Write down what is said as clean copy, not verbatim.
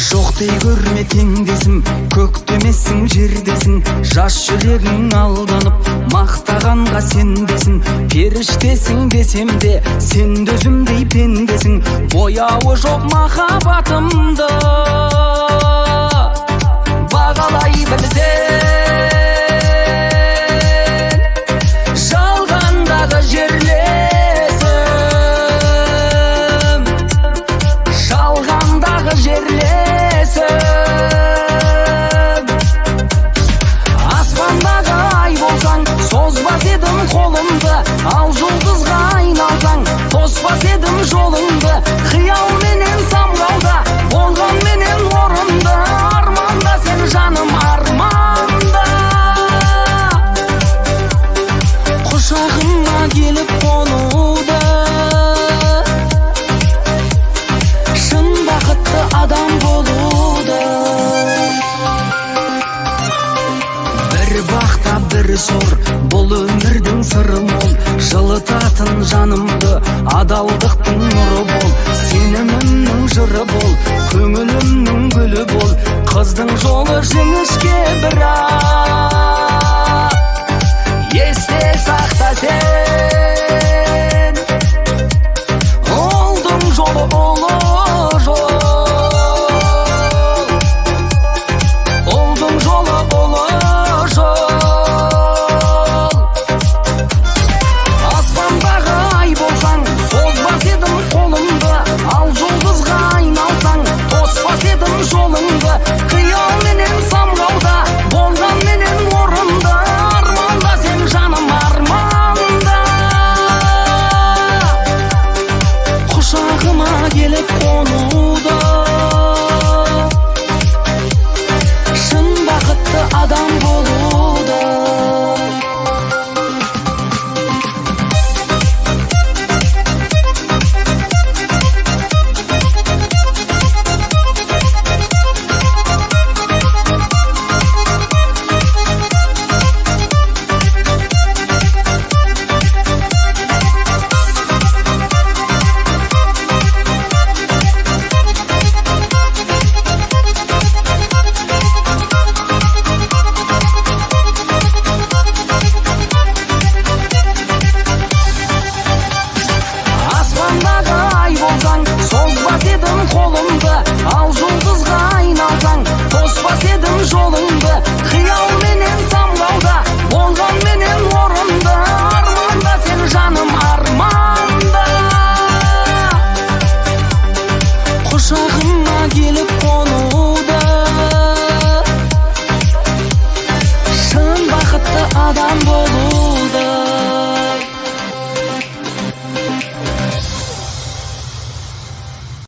Жоқ дей көрме теңдесім, көктемесің жердесің. Жас жүрегің алданып, мақтағанға сенбесін. Періштесің десем де, сен дөзімдей пендесің. Бояуы жоқ махаббатымды бағалай білсең. Жалғандағы жерлесім, жалғандағы жерлесім. Аспандағы ай болсаң, созбас едім қолымды. Ал жұлдызға айналсаң, тоспас едім жолыңды. Қиял менен самғауда, болған менен орынды. Арманда сен жаным, арманда. Құшағыма келіп қонуды, шын бақытты адам болуды. Бір бақта бір зор, бұл өмірдің сыры мол. Жылытатын жанымды, адалдықтың нұры бол. Сенімімнің жыры бол, көңілімнің гүлі бол. Қыздың жолы жіңішке бірақ, есте сақта сен.